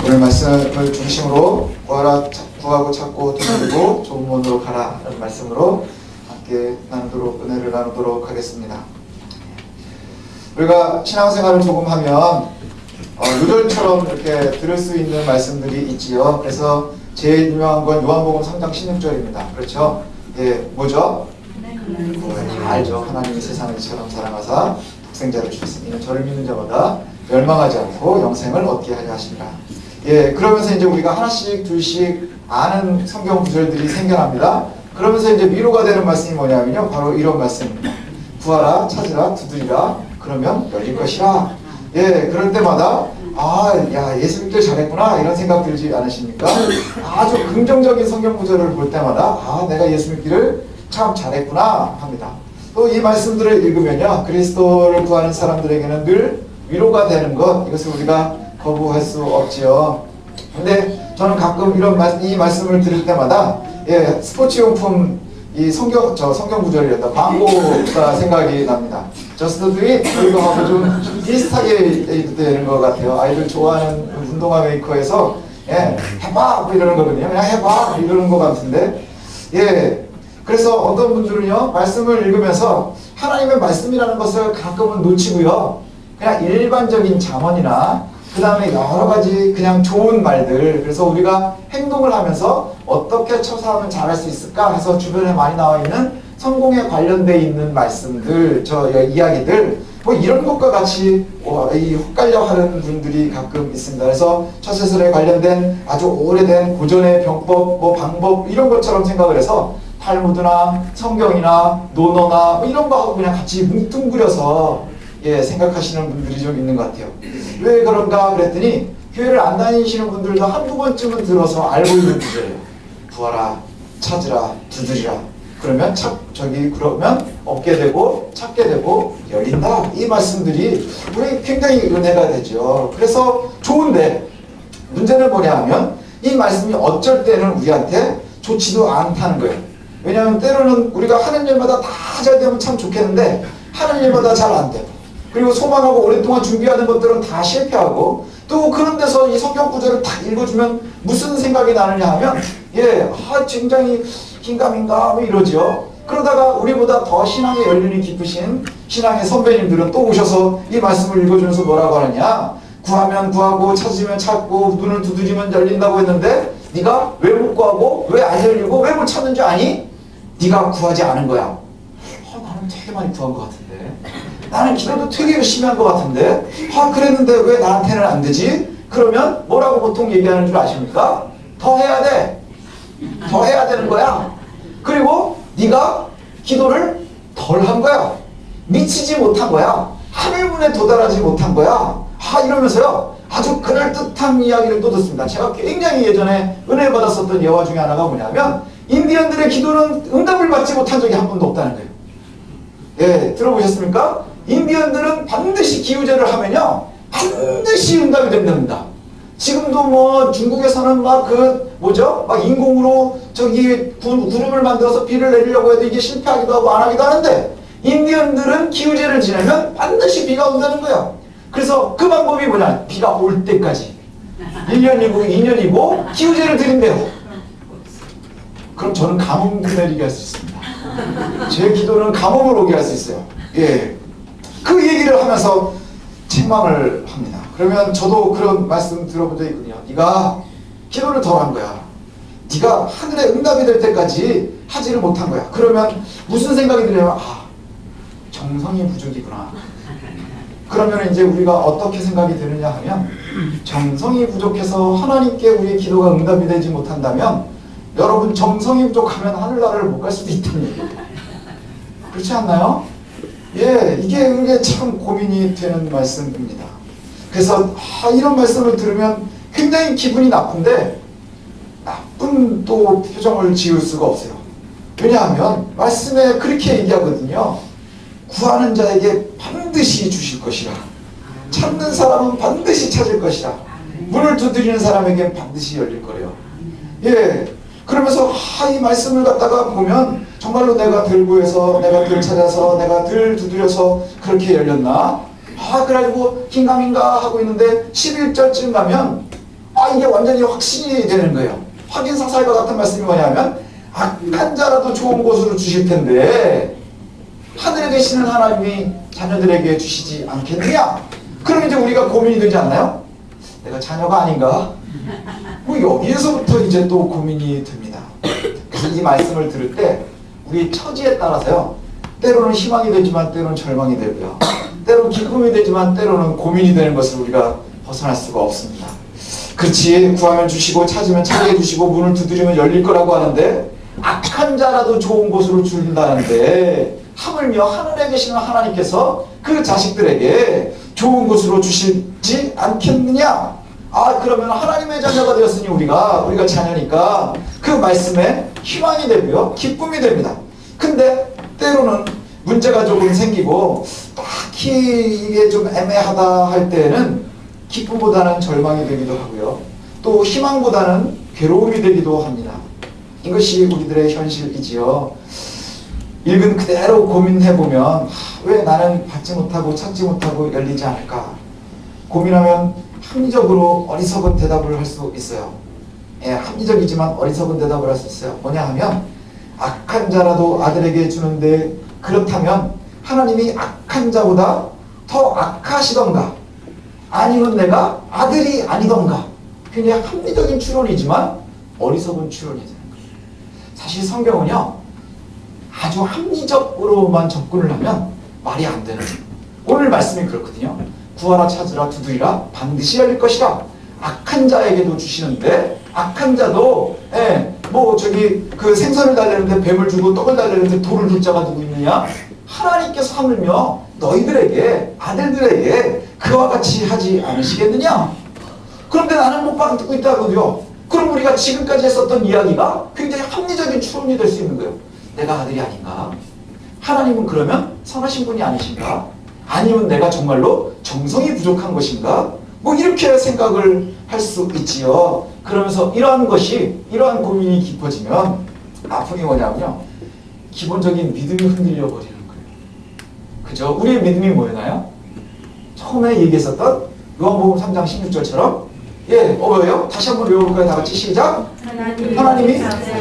오늘 말씀을 중심으로 구하고 찾고 두드리고 좁은 문으로 가라 라는 말씀으로 함께 은혜를 나누도록 하겠습니다. 우리가 신앙생활을 조금 하면 요절처럼 이렇게 들을 수 있는 말씀들이 있지요. 그래서 제일 유명한 건 요한복음 3장 16절입니다. 그렇죠? 예, 뭐죠? 다 알죠. 하나님이 세상을 이처럼 사랑하사 독생자를 주셨으니 이는 저를 믿는 자마다 멸망하지 않고 영생을 얻게 하려 하시니라. 예, 그러면서 이제 우리가 하나씩 둘씩 아는 성경 구절들이 생겨납니다. 그러면서 이제 위로가 되는 말씀이 뭐냐면요, 바로 이런 말씀입니다. 구하라, 찾으라, 두드리라, 그러면 열릴 것이라. 예, 그럴 때마다 야, 예수 믿길 잘했구나 이런 생각 들지 않으십니까? 아주 긍정적인 성경 구절을 볼 때마다 내가 예수 믿기를 참 잘했구나 합니다. 또 이 말씀들을 읽으면요, 그리스도를 구하는 사람들에게는 늘 위로가 되는 것, 이것을 우리가 거부할 수 없지요. 근데 저는 가끔 이 말씀을 들을 때마다 스포츠용품 이 성경 구절이었다. 광고가 생각이 납니다. 저스트 듀잇 이거 하고 좀 비슷하게 되는 것 같아요. 아이들 좋아하는 운동화 메이커에서 해봐 이러는 거거든요. 그냥 해봐 이러는 것 같은데 그래서 어떤 분들은요, 말씀을 읽으면서 하나님의 말씀이라는 것을 가끔은 놓치고요, 그냥 일반적인 잠언이나 그 다음에 여러 가지 그냥 좋은 말들, 그래서 우리가 행동을 하면서 어떻게 처사하면 잘할 수 있을까 해서 주변에 많이 나와 있는 성공에 관련되어 있는 말씀들, 이야기들, 뭐 이런 것과 같이 헛갈려 하는 분들이 가끔 있습니다. 그래서 처세술에 관련된 아주 오래된 고전의 병법, 방법 이런 것처럼 생각을 해서 탈무드나 성경이나 논어나 이런 거하고 그냥 같이 뭉뚱그려서 생각하시는 분들이 좀 있는 것 같아요. 왜 그런가 그랬더니 교회를 안 다니시는 분들도 한두 번쯤은 들어서 알고 있는 구절이에요. 구하라, 찾으라, 두드리라. 그러면 그러면 얻게 되고 찾게 되고 열린다. 이 말씀들이 우리 굉장히 은혜가 되죠. 그래서 좋은데 문제는 뭐냐 하면 이 말씀이 어쩔 때는 우리한테 좋지도 않다는 거예요. 왜냐하면 때로는 우리가 하는 일마다 다 잘 되면 참 좋겠는데 하는 일마다 잘 안 되고, 그리고 소망하고 오랫동안 준비하는 것들은 다 실패하고, 또 그런 데서 이 성경 구절을 딱 읽어주면 무슨 생각이 나느냐 하면 굉장히 긴가민가 뭐 이러죠. 그러다가 우리보다 더 신앙의 연륜이 깊으신 신앙의 선배님들은 또 오셔서 이 말씀을 읽어주면서 뭐라고 하느냐, 구하면 구하고 찾으면 찾고 눈을 두드리면 열린다고 했는데 네가 왜 못 구하고 왜 안 열리고 왜 못 찾는 줄 아니? 네가 구하지 않은 거야. 나는 되게 많이 구한 것 같은데, 나는 기도도 되게 열심히 한 것 같은데 그랬는데 왜 나한테는 안 되지? 그러면 뭐라고 보통 얘기하는 줄 아십니까? 더 해야 돼. 더 해야 되는 거야. 그리고 네가 기도를 덜 한 거야. 미치지 못한 거야. 하늘문에 도달하지 못한 거야. 이러면서요, 아주 그럴듯한 이야기를 또 듣습니다. 제가 굉장히 예전에 은혜 받았었던 예화 중에 하나가 뭐냐면, 인디언들의 기도는 응답을 받지 못한 적이 한 번도 없다는 거예요. 들어보셨습니까? 인디언들은 반드시 기우제를 하면요, 반드시 응답이 된답니다. 지금도 뭐 중국에서는 막 인공으로 구름을 만들어서 비를 내리려고 해도 이게 실패하기도 하고 안 하기도 하는데, 인디언들은 기우제를 지내면 반드시 비가 온다는 거예요. 그래서 그 방법이 뭐냐, 비가 올 때까지 1년이고 2년이고 기우제를 드린대요. 그럼 저는 가뭄 내리게 할 수 있습니다. 제 기도는 가뭄을 오게 할 수 있어요. 그 얘기를 하면서 책망을 합니다. 그러면 저도 그런 말씀 들어본 적이 있거든요. 네가 기도를 덜 한 거야. 네가 하늘에 응답이 될 때까지 하지를 못한 거야. 그러면 무슨 생각이 들냐면 정성이 부족이구나. 그러면 이제 우리가 어떻게 생각이 드느냐 하면, 정성이 부족해서 하나님께 우리의 기도가 응답이 되지 못한다면 여러분 정성이 부족하면 하늘나라를 못 갈 수도 있다는 얘기예요. 그렇지 않나요? 이게 참 고민이 되는 말씀입니다. 그래서 이런 말씀을 들으면 굉장히 기분이 나쁜데 나쁜 또 표정을 지을 수가 없어요. 왜냐하면 말씀에 그렇게 얘기하거든요. 구하는 자에게 반드시 주실 것이라. 찾는 사람은 반드시 찾을 것이라. 문을 두드리는 사람에겐 반드시 열릴 거래요. 그러면서 이 말씀을 갖다가 보면 정말로 내가 덜 구해서, 내가 덜 찾아서, 내가 덜 두드려서 그렇게 열렸나? 그래가지고 긴가민가 하고 있는데 11절쯤 가면 이게 완전히 확신이 되는 거예요. 확인사살과 같은 말씀이 뭐냐면 악한 자라도 좋은 곳으로 주실 텐데 하늘에 계시는 하나님이 자녀들에게 주시지 않겠느냐? 그럼 이제 우리가 고민이 되지 않나요? 내가 자녀가 아닌가? 뭐 여기에서부터 이제 또 고민이 듭니다. 그래서 이 말씀을 들을 때 우리 처지에 따라서요, 때로는 희망이 되지만 때로는 절망이 되고요, 때로는 기쁨이 되지만 때로는 고민이 되는 것을 우리가 벗어날 수가 없습니다. 그렇지, 구하면 주시고 찾으면 찾게 주시고 문을 두드리면 열릴 거라고 하는데 악한 자라도 좋은 곳으로 주신다는데 하물며 하늘에 계시는 하나님께서 그 자식들에게 좋은 곳으로 주시지 않겠느냐? 그러면 하나님의 자녀가 되었으니 우리가 자녀니까 그 말씀에 희망이 되고요, 기쁨이 됩니다. 근데 때로는 문제가 조금 생기고 딱히 이게 좀 애매하다 할 때는 기쁨보다는 절망이 되기도 하고요, 또 희망보다는 괴로움이 되기도 합니다. 이것이 우리들의 현실이지요. 읽은 그대로 고민해보면 왜 나는 받지 못하고 찾지 못하고 열리지 않을까? 고민하면 합리적으로 어리석은 대답을 할 수 있어요. 합리적이지만 어리석은 대답을 할 수 있어요. 뭐냐 하면 악한 자라도 아들에게 주는데 그렇다면 하나님이 악한 자보다 더 악하시던가 아니면 내가 아들이 아니던가. 굉장히 합리적인 추론이지만 어리석은 추론이 되는 거예요. 사실 성경은요, 아주 합리적으로만 접근을 하면 말이 안 되는 거예요. 오늘 말씀이 그렇거든요. 구하라 찾으라 두드리라 반드시 열릴 것이라. 악한 자에게도 주시는데 악한 자도 그 생선을 달래는데 뱀을 주고 떡을 달래는데 돌을 줄 자가 누구 있느냐? 하나님께서 하물며 너희들에게 아들들에게 그와 같이 하지 않으시겠느냐? 그런데 나는 못 받고 있다고요. 그럼 우리가 지금까지 했었던 이야기가 굉장히 합리적인 추론이 될 수 있는 거예요. 내가 아들이 아닌가? 하나님은 그러면 선하신 분이 아니신가? 아니면 내가 정말로 정성이 부족한 것인가? 뭐 이렇게 생각을 할 수 있지요. 그러면서 이러한 고민이 깊어지면 아픔이 뭐냐면요, 기본적인 믿음이 흔들려 버리는 거예요. 그죠? 우리의 믿음이 뭐였나요? 처음에 얘기했었던 요한복음 3장 16절처럼 뭐예요? 다시 한번 외워볼까요? 다 같이 시작! 하나님이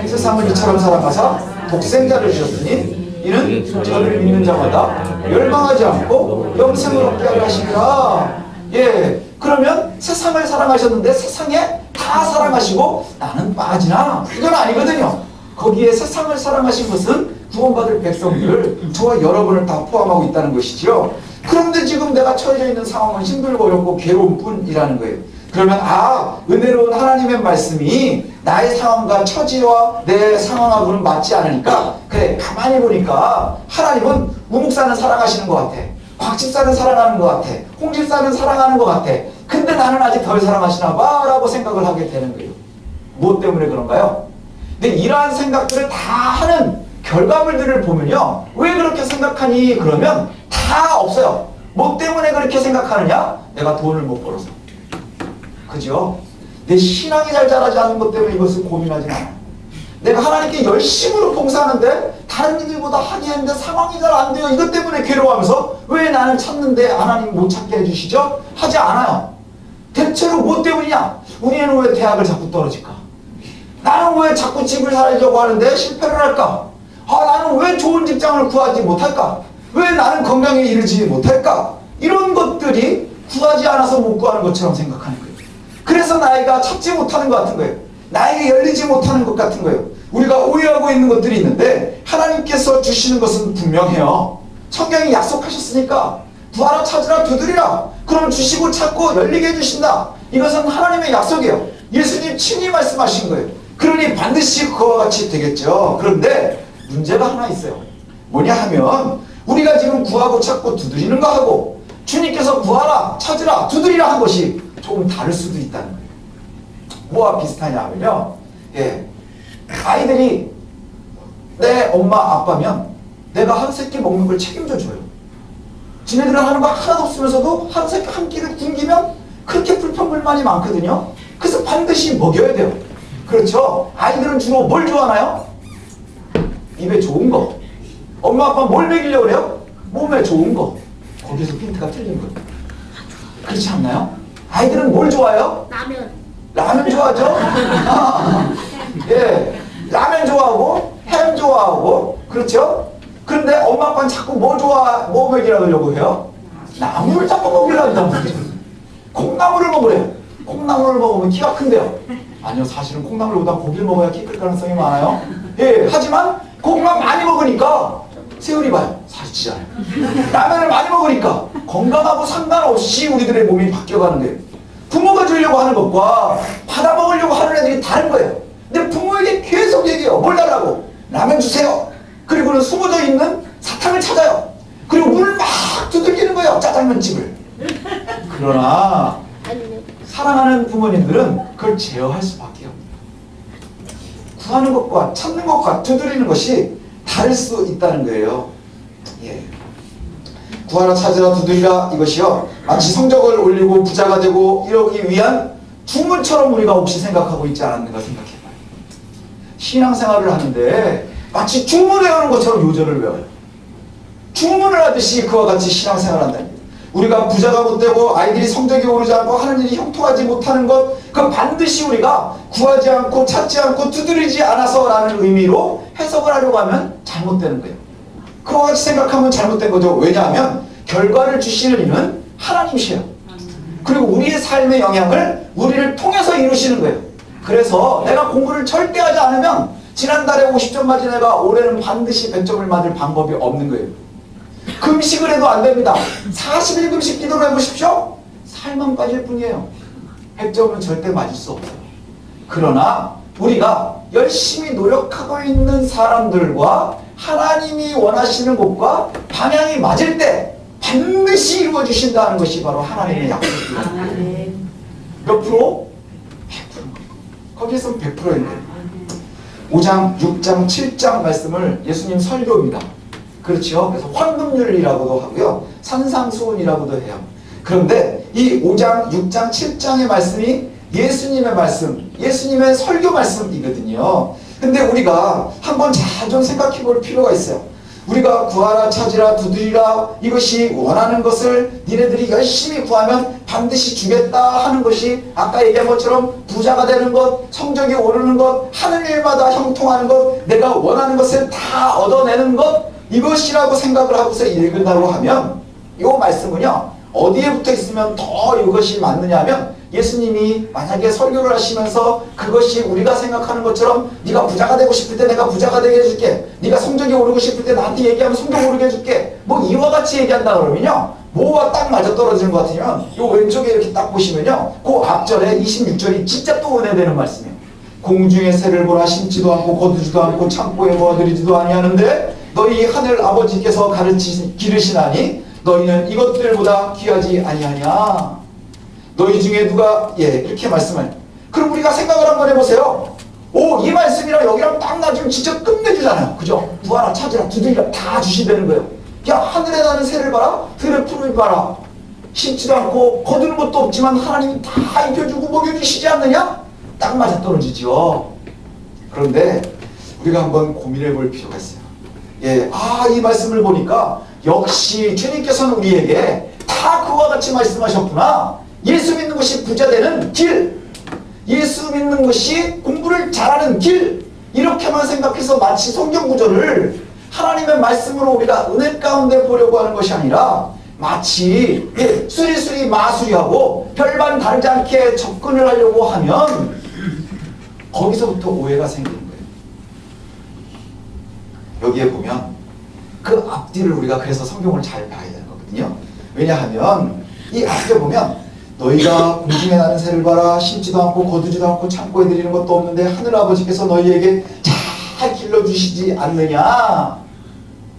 세상을 이처럼 사랑하사 독생자를 주셨으니 이는 저를 믿는 자마다 멸망하지 않고 영생을 얻게 하려 하시리라. 그러면 세상을 사랑하셨는데 세상에 다 사랑하시고 나는 빠지나? 이건 아니거든요. 거기에 세상을 사랑하신 것은 구원받을 백성들, 저와 여러분을 다 포함하고 있다는 것이죠. 그런데 지금 내가 처해져 있는 상황은 힘들고 어렵고 괴로운 뿐이라는 거예요. 그러면 은혜로운 하나님의 말씀이 나의 상황과 처지와 내 상황하고는 맞지 않으니까 그래, 가만히 보니까 하나님은 우묵사는 사랑하시는 것 같아, 곽집사는 사랑하는 것 같아, 홍집사는 사랑하는 것 같아. 근데 나는 아직 덜 사랑하시나 봐 라고 생각을 하게 되는 거예요. 무엇 때문에 그런가요? 근데 이러한 생각들을 다 하는 결과물들을 보면요, 왜 그렇게 생각하니? 그러면 다 없어요. 뭐 때문에 그렇게 생각하느냐? 내가 돈을 못 벌어서. 그죠? 내 신앙이 잘 자라지 않은 것 때문에 이것을 고민하지 않아요. 내가 하나님께 열심으로 봉사하는데 다른 이들보다 하기 했는데 상황이 잘 안 돼요. 이것 때문에 괴로워하면서 왜 나는 찾는데 하나님 못 찾게 해주시죠? 하지 않아요. 대체로 뭐 때문이냐? 우리 애는 왜 대학을 자꾸 떨어질까? 나는 왜 자꾸 집을 살려고 하는데 실패를 할까? 나는 왜 좋은 직장을 구하지 못할까? 왜 나는 건강에 이르지 못할까? 이런 것들이 구하지 않아서 못 구하는 것처럼 생각하는 거예요. 그래서 나이가 찾지 못하는 것 같은 거예요. 나에게 열리지 못하는 것 같은 거예요. 우리가 오해하고 있는 것들이 있는데 하나님께서 주시는 것은 분명해요. 성경이 약속하셨으니까 구하라 찾으라 두드리라. 그럼 주시고 찾고 열리게 해주신다. 이것은 하나님의 약속이에요. 예수님 친히 말씀하신 거예요. 그러니 반드시 그와 같이 되겠죠. 그런데 문제가 하나 있어요. 뭐냐 하면 우리가 지금 구하고 찾고 두드리는 거 하고 주님께서 구하라 찾으라 두드리라 한 것이 조금 다를 수도 있다는 거예요. 뭐와 비슷하냐 하면요, 아이들이 내 엄마 아빠면 내가 한 새끼 먹는 걸 책임져 줘요. 지네들은 하는 거 하나도 없으면서도 한 새끼 한 끼를 굶기면 그렇게 불평불만이 많거든요. 그래서 반드시 먹여야 돼요. 그렇죠? 아이들은 주로 뭘 좋아하나요? 입에 좋은 거. 엄마 아빠 뭘 먹이려고 그래요? 몸에 좋은 거. 거기서 힌트가 틀린 거예요. 그렇지 않나요? 아이들은 뭘 좋아해요? 라면. 라면 좋아하죠? 예, 라면 좋아하고 햄 좋아하고 그렇죠? 그런데 엄마 아빠는 자꾸 뭐 먹이려고 해요? 나물을 자꾸 먹이려고 한단 말이에요. 콩나물을 먹으래요. 콩나물을 먹으면 키가 큰데요. 아니요, 사실은 콩나물보다 고기를 먹어야 키 클 가능성이 많아요. 예, 하지만 고기만 많이 먹으니까 세월이 봐요. 살찌잖아요. 라면을 많이 먹으니까 건강하고 상관없이 우리들의 몸이 바뀌어가는 거예요. 부모가 주려고 하는 것과 받아 먹으려고 하는 애들이 다른 거예요. 근데 부모에게 계속 얘기해요. 뭘 달라고? 라면 주세요. 그리고는 숨어져 있는 사탕을 찾아요. 그리고 문을 막 두들기는 거예요. 짜장면집을. 그러나 사랑하는 부모님들은 그걸 제어할 수밖에 없습니다. 구하는 것과 찾는 것과 두드리는 것이 다를 수 있다는 거예요. 예. 구하라 찾으라 두드리라 이것이요, 마치 성적을 올리고 부자가 되고 이러기 위한 주문처럼 우리가 혹시 생각하고 있지 않았는가 생각해봐요. 신앙생활을 하는데 마치 주문을 외우는 것처럼 요절을 외워요. 주문을 하듯이 그와 같이 신앙생활을 한다는 거예요. 우리가 부자가 못되고 아이들이 성적이 오르지 않고 하는 일이 형통하지 못하는 것, 그 반드시 우리가 구하지 않고 찾지 않고 두드리지 않아서 라는 의미로 해석을 하려고 하면 잘못되는 거예요. 그와 같이 생각하면 잘못된 거죠. 왜냐하면 결과를 주시는 이는 하나님이세요. 그리고 우리의 삶의 영향을 우리를 통해서 이루시는 거예요. 그래서 내가 공부를 절대 하지 않으면 지난달에 50점 맞은 애가 올해는 반드시 100점을 맞을 방법이 없는 거예요. 금식을 해도 안 됩니다. 40일 금식 기도를 해보십시오. 살만 빠질 뿐이에요. 100점은 절대 맞을 수 없어요. 그러나 우리가 열심히 노력하고 있는 사람들과 하나님이 원하시는 것과 방향이 맞을 때 반드시 이루어 주신다는 것이 바로 하나님의 약속입니다. 몇 프로? 100%. 거기에서는 100%인데 5장, 6장, 7장 말씀을 예수님 설교입니다. 그렇죠? 그래서 황금률이라고도 하고요, 산상수훈이라고도 해요. 그런데 이 5장, 6장, 7장의 말씀이 예수님의 말씀, 예수님의 설교 말씀이거든요. 근데 우리가 한번 잘 좀 생각해 볼 필요가 있어요. 우리가 구하라 찾으라 두드리라 이것이 원하는 것을 니네들이 열심히 구하면 반드시 주겠다 하는 것이 아까 얘기한 것처럼 부자가 되는 것, 성적이 오르는 것, 하는 일마다 형통하는 것, 내가 원하는 것을 다 얻어내는 것, 이것이라고 생각을 하고서 읽는다고 하면 이 말씀은요, 어디에 붙어 있으면 더 이것이 맞느냐 하면 예수님이 만약에 설교를 하시면서 그것이 우리가 생각하는 것처럼 네가 부자가 되고 싶을 때 내가 부자가 되게 해줄게, 네가 성적이 오르고 싶을 때 나한테 얘기하면 성적 오르게 해줄게, 뭐 이와 같이 얘기한다 그러면요, 뭐가 딱 맞아떨어지는 것 같으면 요 왼쪽에 이렇게 딱 보시면요, 그 앞절에 26절이 진짜 또 은혜되는 말씀이에요. 공중의 새를 보라, 심지도 않고 거두지도 않고 창고에 모아들이지도 아니하는데 너희 하늘 아버지께서 기르시나니 너희는 이것들보다 귀하지 아니하냐. 너희 중에 누가 이렇게 말씀을. 그럼 우리가 생각을 한번 해보세요. 이 말씀이랑 여기랑 딱 맞으면 진짜 끝내주잖아요. 그죠? 구하라 찾으라 두드리라 다 주시되는 거예요. 야, 하늘에 나는 새를 봐라, 들의 푸른 봐라. 심지도 않고 거두는 것도 없지만 하나님이 다 입혀주고 먹여주시지 않느냐? 딱 맞아떨어지죠. 그런데 우리가 한번 고민해 볼 필요가 있어요. 이 말씀을 보니까 역시 주님께서는 우리에게 다 그와 같이 말씀하셨구나. 예수 믿는 것이 부자 되는 길, 예수 믿는 것이 공부를 잘하는 길, 이렇게만 생각해서 마치 성경 구절을 하나님의 말씀으로 우리가 은혜 가운데 보려고 하는 것이 아니라 마치 수리수리 마수리하고 별반 다르지 않게 접근을 하려고 하면 거기서부터 오해가 생기는 거예요. 여기에 보면 그 앞뒤를 우리가 그래서 성경을 잘 봐야 되는 거거든요. 왜냐하면 이 앞에 보면 너희가 공중에 나는 새를 봐라, 심지도 않고 거두지도 않고 창고에 들이는 것도 없는데 하늘아버지께서 너희에게 잘 길러주시지 않느냐.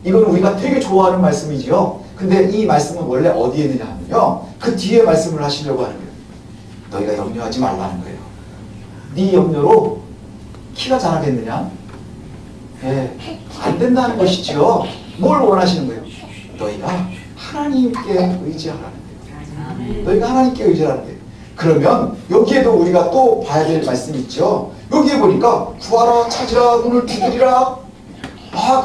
이건 우리가 되게 좋아하는 말씀이지요. 근데 이 말씀은 원래 어디에 있느냐 하면요, 그 뒤에 말씀을 하시려고 하는 거예요. 너희가 염려하지 말라는 거예요. 네 염려로 키가 자라겠느냐? 안 된다는 것이죠. 뭘 원하시는 거예요? 너희가 하나님께 의지하라는 거예요. 너희가 하나님께 의지하라는 거예요. 그러면 여기에도 우리가 또 봐야 될 말씀이 있죠. 여기에 보니까 구하라 찾으라 문을 두드리라.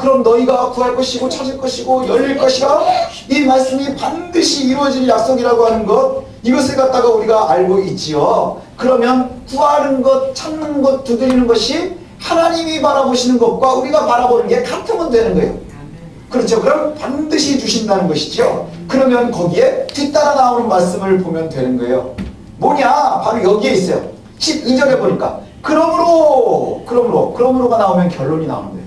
그럼 너희가 구할 것이고 찾을 것이고 열릴 것이라. 이 말씀이 반드시 이루어질 약속이라고 하는 것, 이것을 갖다가 우리가 알고 있지요. 그러면 구하는 것, 찾는 것, 두드리는 것이 하나님이 바라보시는 것과 우리가 바라보는 게 같으면 되는 거예요. 그렇죠. 그럼 반드시 주신다는 것이죠. 그러면 거기에 뒤따라 나오는 말씀을 보면 되는 거예요. 뭐냐? 바로 여기에 있어요. 12절에 보니까 그러므로가 나오면 결론이 나오는 거예요.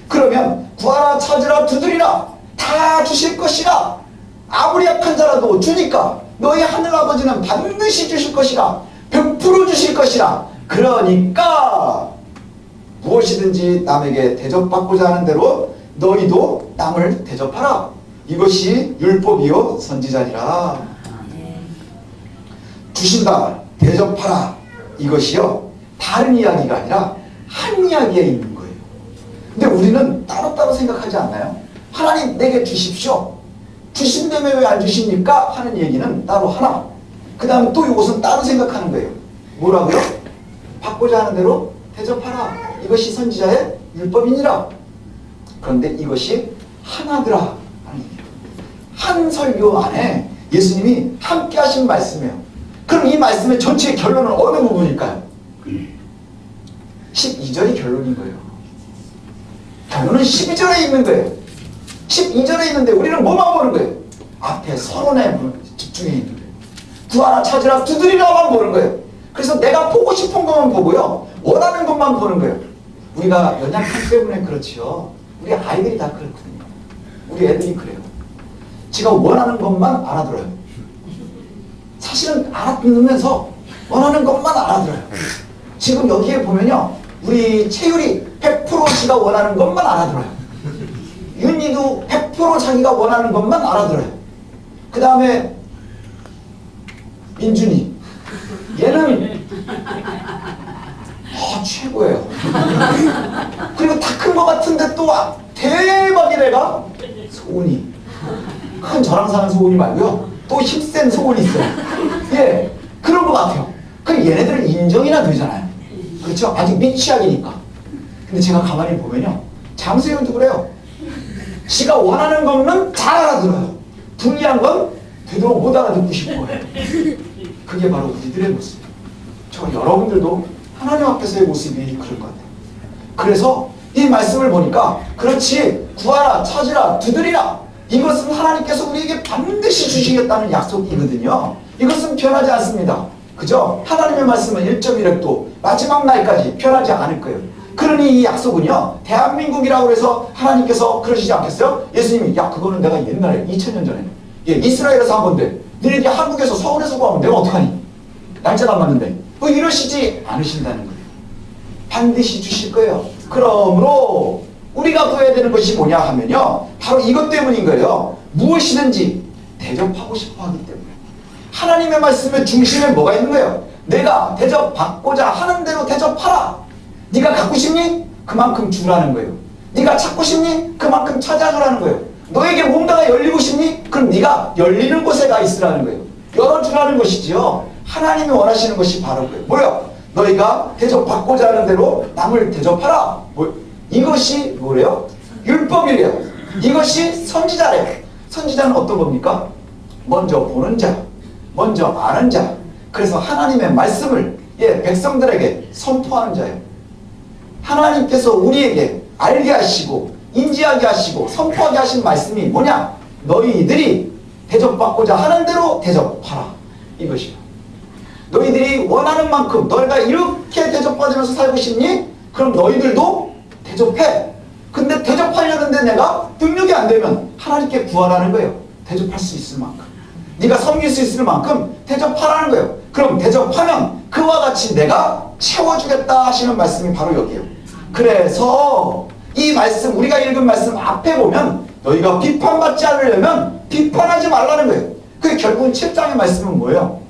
그러면 구하라, 찾으라, 두드리라 다 주실 것이라. 아무리 약한 자라도 주니까 너희 하늘아버지는 반드시 주실 것이라. 100% 주실 것이라. 그러니까 무엇이든지 남에게 대접받고자 하는 대로 너희도 남을 대접하라. 이것이 율법이요 선지자니라. 주신다, 대접하라. 이것이요 다른 이야기가 아니라 한 이야기에 있는 거예요. 근데 우리는 따로따로 생각하지 않나요? 하나님 내게 주십시오. 주신다면 왜 안 주십니까? 하는 얘기는 따로 하나. 그 다음에 또 이것은 따로 생각하는 거예요. 뭐라고요? 받고자 하는 대로 대접하라. 이것이 선지자의 율법이니라. 그런데 이것이 하나더라 하는 얘기예요. 한 설교 안에 예수님이 함께 하신 말씀이에요. 그럼 이 말씀의 전체의 결론은 어느 부분일까요? 12절이 결론인 거예요. 결론은 12절에 있는 거예요. 12절에 있는데 우리는 뭐만 보는 거예요? 앞에 서론에 집중해 있는 거예요. 구하라, 찾으라, 두드리라만 보는 거예요. 그래서 내가 보고 싶은 것만 보고요. 원하는 것만 보는 거예요. 우리가 연약하기 때문에 그렇지요. 우리 아이들이 다 그렇거든요. 우리 애들이 그래요. 지가 원하는 것만 알아들어요. 사실은 알아듣으면서 원하는 것만 알아들어요. 지금 여기에 보면요. 우리 채율이 100% 지가 원하는 것만 알아들어요. 윤희도 100% 자기가 원하는 것만 알아들어요. 그 다음에 민준이 얘는 최고예요. 그리고 다 큰 것 같은데 또 대박이래가 소은이. 큰 저랑 사는 소은이 말고요. 또 힘센 소은이 있어요. 예, 그런 것 같아요. 그럼 얘네들은 인정이나 되잖아요. 그렇죠? 아직 미취학이니까. 근데 제가 가만히 보면요. 장수현도 그래요. 지가 원하는 거는 잘 알아들어요. 불리한 건 되도록 못 알아듣고 싶어요. 그게 바로 우리들의 모습이에요. 저 여러분들도 하나님 앞에서의 모습이 그럴 것 같아요. 그래서 이 말씀을 보니까 그렇지 구하라, 찾으라, 두드리라. 이것은 하나님께서 우리에게 반드시 주시겠다는 약속이거든요. 이것은 변하지 않습니다. 그죠? 하나님의 말씀은 1.1획도 마지막 날까지 변하지 않을 거예요. 그러니 이 약속은요. 대한민국이라고 해서 하나님께서 그러시지 않겠어요? 예수님이 야 그거는 내가 옛날에 2000년 전에 이스라엘에서 한 건데 너네들이 한국에서 서울에서 구하면 내가 어떡하니? 날짜가 안 맞는데 뭐 이러시지 않으신다는 거예요. 반드시 주실 거예요. 그러므로 우리가 구해야 되는 것이 뭐냐 하면요. 바로 이것 때문인 거예요. 무엇이든지 대접하고 싶어 하기 때문에. 하나님의 말씀의 중심에 뭐가 있는 거예요? 내가 대접받고자 하는 대로 대접하라. 네가 갖고 싶니? 그만큼 주라는 거예요. 네가 찾고 싶니? 그만큼 찾아주라는 거예요. 너에게 뭔가가 열리고 싶니? 그럼 네가 열리는 곳에 가 있으라는 거예요. 열어주라는 것이지요. 하나님이 원하시는 것이 바로 그예요. 뭐요? 너희가 대접받고자 하는 대로 남을 대접하라. 이것이 뭐래요? 율법이래요. 이것이 선지자래요. 선지자는 어떤 겁니까? 먼저 보는 자, 먼저 아는 자. 그래서 하나님의 말씀을 백성들에게 선포하는 자예요. 하나님께서 우리에게 알게 하시고 인지하게 하시고 선포하게 하신 말씀이 뭐냐? 너희들이 대접받고자 하는 대로 대접하라. 이것이요. 너희들이 원하는 만큼 너희가 이렇게 대접받으면서 살고 싶니? 그럼 너희들도 대접해. 근데 대접하려는데 내가 능력이 안 되면 하나님께 구하라는 거예요. 대접할 수 있을 만큼. 네가 섬길 수 있을 만큼 대접하라는 거예요. 그럼 대접하면 그와 같이 내가 채워주겠다 하시는 말씀이 바로 여기에요. 그래서 이 말씀, 우리가 읽은 말씀 앞에 보면 너희가 비판받지 않으려면 비판하지 말라는 거예요. 그게 결국은 7장의 말씀은 뭐예요?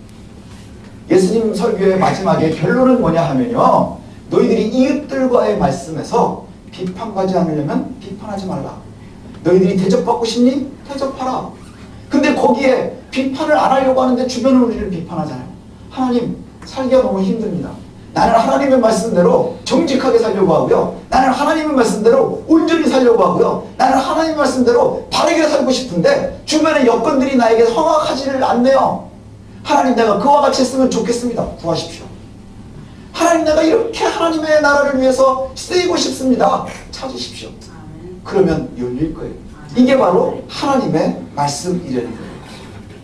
예수님 설교의 마지막에 결론은 뭐냐 하면요. 너희들이 이웃들과의 말씀에서 비판받지 않으려면 비판하지 말라. 너희들이 대접받고 싶니? 대접하라. 근데 거기에 비판을 안 하려고 하는데 주변은 우리를 비판하잖아요. 하나님, 살기가 너무 힘듭니다. 나는 하나님의 말씀대로 정직하게 살려고 하고요. 나는 하나님의 말씀대로 온전히 살려고 하고요. 나는 하나님의 말씀대로 바르게 살고 싶은데 주변의 여건들이 나에게 허락하지를 않네요. 하나님 내가 그와 같이 했으면 좋겠습니다. 구하십시오. 하나님 내가 이렇게 하나님의 나라를 위해서 쓰이고 싶습니다. 찾으십시오. 그러면 열릴 거예요. 이게 바로 하나님의 말씀이라는 거예요.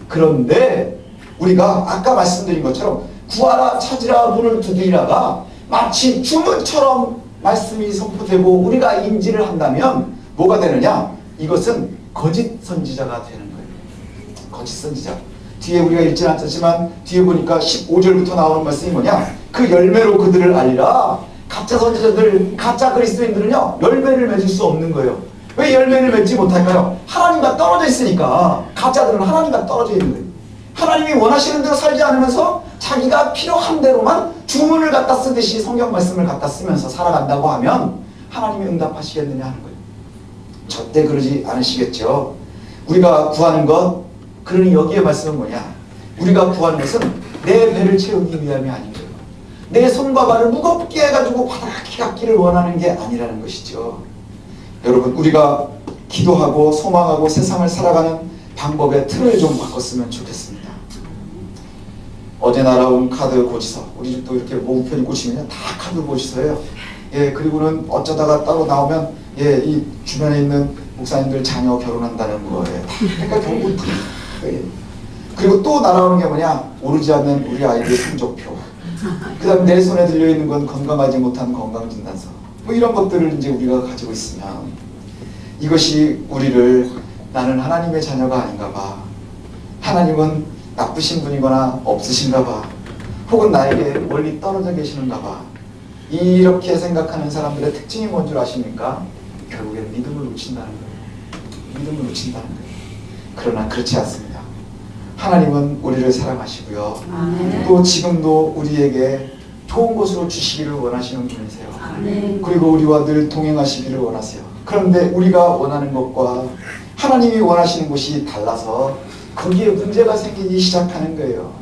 그런데 우리가 아까 말씀드린 것처럼 구하라 찾으라 문을 두드리라가 마치 주문처럼 말씀이 선포되고 우리가 인지를 한다면 뭐가 되느냐? 이것은 거짓 선지자가 되는 거예요. 거짓 선지자. 뒤에 우리가 읽지는 않았지만 뒤에 보니까 15절부터 나오는 말씀이 뭐냐? 그 열매로 그들을 알리라. 가짜 선지자들, 가짜 그리스도인들은요 열매를 맺을 수 없는 거예요. 왜 열매를 맺지 못할까요? 하나님과 떨어져 있으니까. 가짜들은 하나님과 떨어져 있는 거예요. 하나님이 원하시는 대로 살지 않으면서 자기가 필요한 대로만 주문을 갖다 쓰듯이 성경 말씀을 갖다 쓰면서 살아간다고 하면 하나님이 응답하시겠느냐 하는 거예요. 절대 그러지 않으시겠죠. 우리가 구하는 것, 그러니 여기에 말씀은 뭐냐? 우리가 구하는 것은 내 배를 채우기 위함이 아닌 거예요. 내 손과 발을 무겁게 해가지고 바닥에 갖기를 원하는 게 아니라는 것이죠. 여러분, 우리가 기도하고 소망하고 세상을 살아가는 방법의 틀을 좀 바꿨으면 좋겠습니다. 어제 날아온 카드 고지서, 우리 집도 이렇게 모우편이 꽂히면 다 카드 고지서예요. 예, 그리고는 어쩌다가 따로 나오면 예, 이 주변에 있는 목사님들 자녀 결혼한다는 거예요. 그러니까 결국 예. 그리고 또 날아오는 게 뭐냐? 오르지 않는 우리 아이들의 성적표. 그 다음 내 손에 들려있는 건 건강하지 못한 건강진단서. 뭐 이런 것들을 이제 우리가 가지고 있으면 이것이 우리를 나는 하나님의 자녀가 아닌가 봐. 하나님은 나쁘신 분이거나 없으신가 봐. 혹은 나에게 멀리 떨어져 계시는가 봐. 이렇게 생각하는 사람들의 특징이 뭔 줄 아십니까? 결국엔 믿음을 놓친다는 거예요. 믿음을 놓친다는 거예요. 그러나 그렇지 않습니다. 하나님은 우리를 사랑하시고요. 아멘. 또 지금도 우리에게 좋은 것으로 주시기를 원하시는 분이세요. 아멘. 그리고 우리와 늘 동행하시기를 원하세요. 그런데 우리가 원하는 것과 하나님이 원하시는 것이 달라서 거기에 문제가 생기기 시작하는 거예요.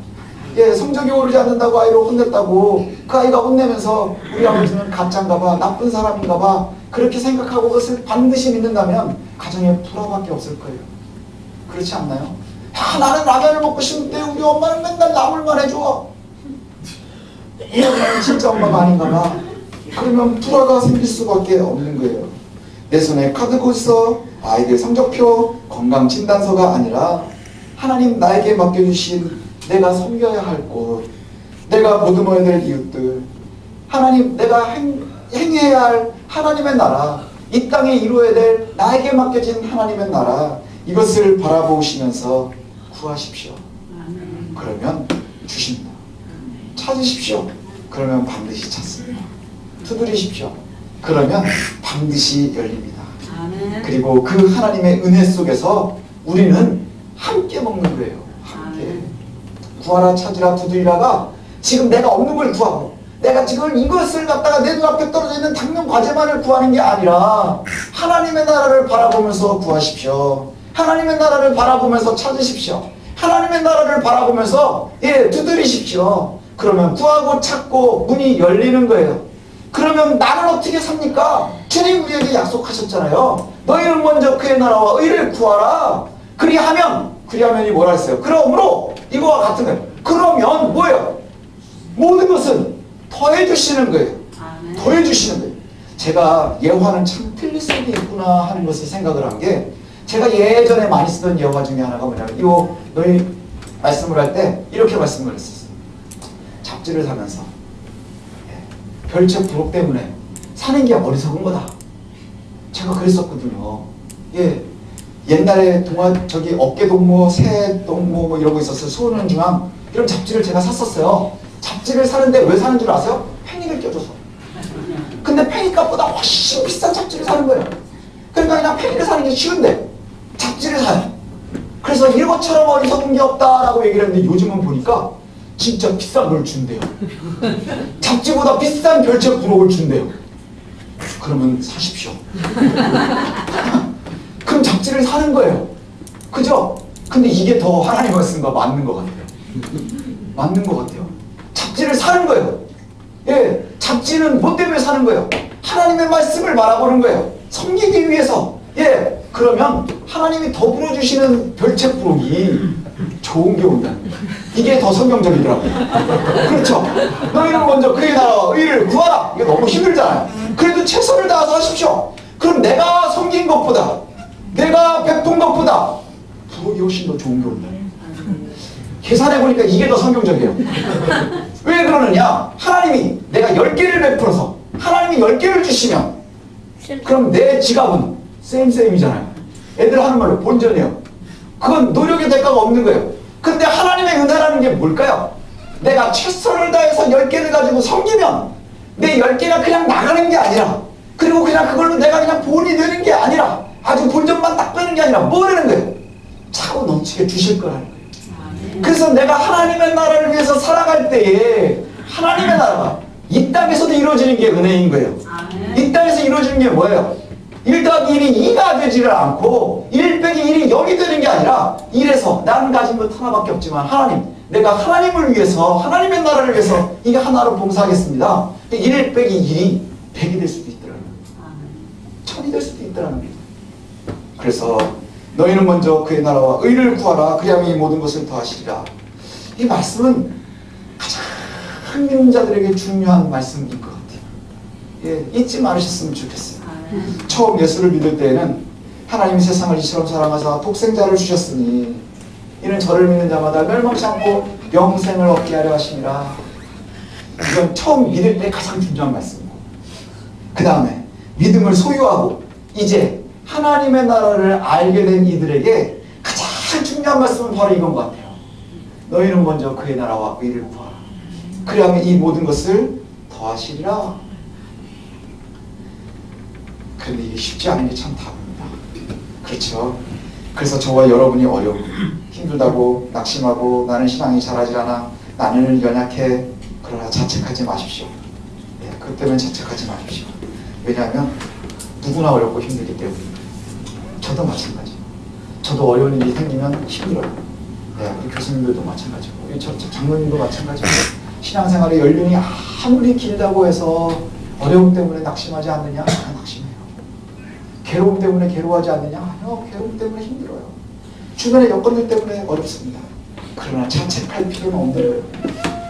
예, 성적이 오르지 않는다고 아이를 혼냈다고 그 아이가 혼내면서 우리 아버지는 가짜인가 봐, 나쁜 사람인가 봐 그렇게 생각하고 그것을 반드시 믿는다면 가정에 불화밖에 없을 거예요. 그렇지 않나요? 야, 나는 라면을 먹고 싶은데 우리 엄마는 맨날 나물만 해줘. 이 엄마는 진짜 엄마가 아닌가 봐. 그러면 불화가 생길 수밖에 없는 거예요. 내 손에 카드 고지서, 아이들 성적표, 건강진단서가 아니라 하나님 나에게 맡겨주신 내가 섬겨야 할 곳, 내가 보듬어야 될 이웃들, 하나님 내가 행해야 할 하나님의 나라, 이 땅에 이루어야 될 나에게 맡겨진 하나님의 나라, 이것을 바라보시면서 구하십시오. 그러면 주십니다. 찾으십시오. 그러면 반드시 찾습니다. 두드리십시오. 그러면 반드시 열립니다. 그리고 그 하나님의 은혜 속에서 우리는 함께 먹는 거예요. 함께. 구하라 찾으라 두드리라가 지금 내가 없는 걸 구하고 내가 지금 이것을 갖다가 내 눈앞에 떨어져 있는 당면 과제만을 구하는 게 아니라 하나님의 나라를 바라보면서 구하십시오. 하나님의 나라를 바라보면서 찾으십시오. 하나님의 나라를 바라보면서 예, 두드리십시오. 그러면 구하고 찾고 문이 열리는 거예요. 그러면 나는 어떻게 삽니까? 주님 우리에게 약속하셨잖아요. 너희는 먼저 그의 나라와 의를 구하라. 그리하면이 뭐라 했어요? 그러므로 이거와 같은 거예요. 그러면 뭐예요? 모든 것은 더해주시는 거예요. 더해주시는 거예요. 제가 예화는 참 틀릴 수도 있구나 하는 것을 생각을 한 게 제가 예전에 많이 쓰던 예화 중에 하나가 뭐냐면 이거 너희 말씀을 할 때 이렇게 말씀을 했었어요. 잡지를 사면서 별책 부록 때문에 사는 게 어리석은 거다. 제가 그랬었거든요. 예. 옛날에 어깨동무, 새동무 뭐 이러고 있었어요. 수원은중앙 이런 잡지를 제가 샀었어요. 잡지를 사는데 왜 사는 줄 아세요? 패닉을 껴줘서. 근데 패닉값보다 훨씬 비싼 잡지를 사는 거예요. 그러니까 그냥 패닉을 사는 게 쉬운데 잡지를 사요. 그래서 이것처럼 어리석은 게 없다라고 얘기를 했는데 요즘은 보니까 진짜 비싼 걸 준대요. 잡지보다 비싼 별책 부록을 준대요. 그러면 사십시오. 그럼 잡지를 사는 거예요. 그죠? 근데 이게 더 하나님 말씀과 맞는 것 같아요. 맞는 것 같아요. 잡지를 사는 거예요. 예, 잡지는 뭐 때문에 사는 거예요? 하나님의 말씀을 바라보는 거예요. 섬기기 위해서. 예, 그러면 하나님이 더불어 주시는 별책 부록이 좋은 게 온다는 거예요. 이게 더 성경적이더라고요. 그렇죠? 너희는 먼저 그의 나라와 의를 구하라. 이게 너무 힘들잖아요. 그래도 최선을 다해서 하십시오. 그럼 내가 섬긴 것보다, 내가 베푼 것보다 부엌이 훨씬 더 좋은 게 온다. 계산해보니까 이게 더 성경적이에요. 왜 그러느냐? 하나님이 내가 10개를 베풀어서 하나님이 10개를 주시면 그럼 내 지갑은 쌤이잖아요. 애들 하는 말로 본전이에요. 그건 노력의 대가가 없는 거예요. 근데 하나님의 은혜라는 게 뭘까요? 내가 최선을 다해서 10개를 가지고 섬기면 내 10개가 그냥 나가는 게 아니라, 그리고 그냥 그걸로 내가 그냥 본이 되는 게 아니라, 아주 본전만 딱 빼는 게 아니라 뭐라는 거예요? 차고 넘치게 주실 거라는 거예요. 그래서 내가 하나님의 나라를 위해서 살아갈 때에 하나님의 나라가 이 땅에서도 이루어지는 게 은혜인 거예요. 이 땅에서 이루어지는 게 뭐예요? 1 더하기 1이 2가 되지를 않고 1 빼기 1이 0이 되는 게 아니라 1에서 난 가진 것 하나밖에 없지만 하나님, 내가 하나님을 위해서, 하나님의 나라를 위해서 이게 하나로 봉사하겠습니다. 1 빼기 1이 100이 될 수도 있더라고요. 1000이 될 수도 있더라는 거예요. 그래서 너희는 먼저 그의 나라와 의를 구하라. 그리하면 이 모든 것을 더하시리라. 이 말씀은 가장 믿는 자들에게 중요한 말씀인 것 같아요. 예, 잊지 말으셨으면 좋겠어요. 처음 예수를 믿을 때에는 하나님이 세상을 이처럼 사랑하사 독생자를 주셨으니 이는 저를 믿는 자마다 멸망치 않고 영생을 얻게 하려 하심이라. 이건 처음 믿을 때 가장 중요한 말씀이고, 그 다음에 믿음을 소유하고 이제 하나님의 나라를 알게 된 이들에게 가장 중요한 말씀은 바로 이건 것 같아요. 너희는 먼저 그의 나라와 의를 구하라. 그리하면 이 모든 것을 더하시리라. 그런데 이게 쉽지 않은 게 참 답입니다. 그렇죠? 그래서 저와 여러분이 어려워, 힘들다고 낙심하고 나는 신앙이 잘하지 않아, 나는 연약해, 그러나 자책하지 마십시오. 네, 그것 때문에 자책하지 마십시오. 왜냐하면 누구나 어렵고 힘들기 때문입니다. 저도 마찬가지예요. 저도 어려운 일이 생기면 힘들어요. 네, 우리 교수님들도 마찬가지고, 우리 장로님도 마찬가지고, 신앙생활의 연륜이 아무리 길다고 해서 어려움 때문에 낙심하지 않느냐? 낙심해요. 괴로움 때문에 괴로워하지 않느냐? 아니요, 괴로움 때문에 힘들어요. 주변의 여건들 때문에 어렵습니다. 그러나 자책할 필요는 없는 거예요.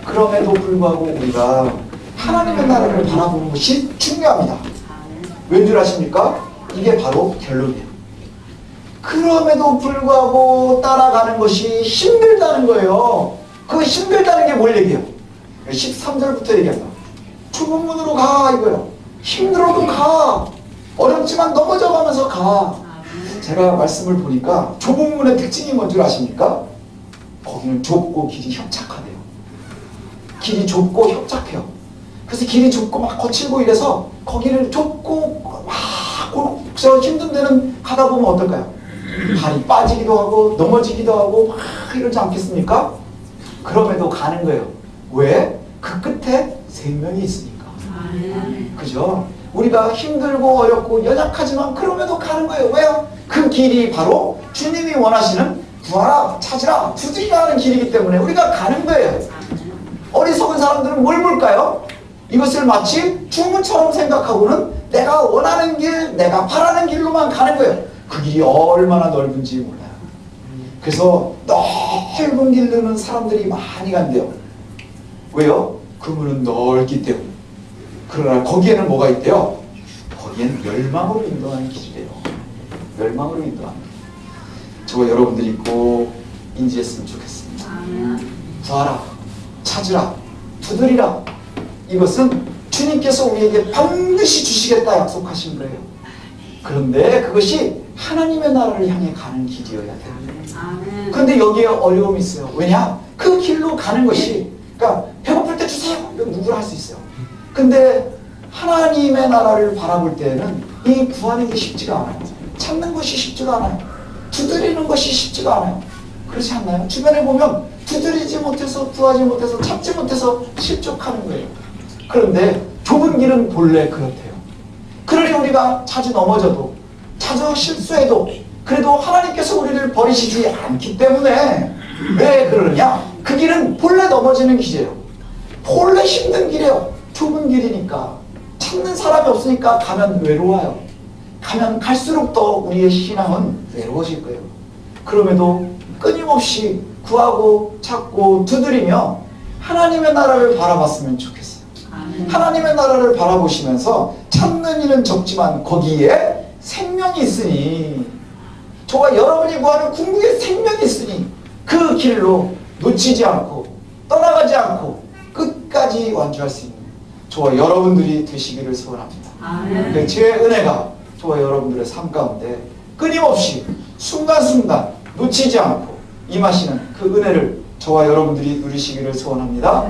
그럼에도 불구하고 우리가 하나님의 나라를 바라보는 것이 중요합니다. 왠 줄 아십니까? 이게 바로 결론이에요. 그럼에도 불구하고 따라가는 것이 힘들다는 거예요. 그 힘들다는 게 뭘 얘기해요? 13절부터 얘기한다. 좁은 문으로 가, 이거예요. 힘들어도 가. 어렵지만 넘어져가면서 가. 제가 말씀을 보니까 좁은 문의 특징이 뭔 줄 아십니까? 거기는 좁고 길이 협착하대요. 길이 좁고 협착해요. 그래서 길이 좁고 막 거칠고 이래서 거기를 좁고 막 힘든 데는 가다 보면 어떨까요? 발이 빠지기도 하고 넘어지기도 하고 막 이러지 않겠습니까? 그럼에도 가는 거예요. 왜? 그 끝에 생명이 있으니까. 그죠? 우리가 힘들고 어렵고 연약하지만 그럼에도 가는 거예요. 왜요? 그 길이 바로 주님이 원하시는 구하라, 찾으라, 두드리라 하는 길이기 때문에 우리가 가는 거예요. 어리석은 사람들은 뭘 볼까요? 이것을 마치 주문처럼 생각하고는 내가 원하는 길, 내가 바라는 길로만 가는 거예요. 그 길이 얼마나 넓은지 몰라요. 그래서 넓은 길로는 사람들이 많이 간대요. 왜요? 그 문은 넓기 때문에. 그러나 거기에는 뭐가 있대요? 거기에는 멸망으로 인도하는 길이래요. 멸망으로 인도하는 길. 저와 여러분들이 꼭 인지했으면 좋겠습니다. 구하라, 찾으라, 두드리라. 이것은 주님께서 우리에게 반드시 주시겠다 약속하신 거예요. 그런데 그것이 하나님의 나라를 향해 가는 길이어야 돼요. 그런데 여기에 어려움이 있어요. 왜냐? 그 길로 가는 것이, 그러니까 배고플 때 주세요. 이건 누구나 할 수 있어요. 근데 하나님의 나라를 바라볼 때는 이 구하는 게 쉽지가 않아요. 찾는 것이 쉽지가 않아요. 두드리는 것이 쉽지가 않아요. 그렇지 않나요? 주변에 보면 두드리지 못해서, 구하지 못해서, 찾지 못해서 실족하는 거예요. 그런데 좁은 길은 본래 그렇대요. 그러니 우리가 자주 넘어져도, 자주 실수해도 그래도 하나님께서 우리를 버리시지 않기 때문에. 왜 그러느냐? 그 길은 본래 넘어지는 길이에요. 본래 힘든 길이에요. 좁은 길이니까. 찾는 사람이 없으니까 가면 외로워요. 가면 갈수록 더 우리의 신앙은 외로워질 거예요. 그럼에도 끊임없이 구하고 찾고 두드리며 하나님의 나라를 바라봤으면 좋겠어요. 하나님의 나라를 바라보시면서 찾는 이는 적지만 거기에 생명이 있으니, 저와 여러분이 구하는 궁극의 생명이 있으니 그 길로 놓치지 않고 떠나가지 않고 끝까지 완주할 수 있는 저와 여러분들이 되시기를 소원합니다. 제 은혜가 저와 여러분들의 삶 가운데 끊임없이 순간순간 놓치지 않고 임하시는 그 은혜를 저와 여러분들이 누리시기를 소원합니다.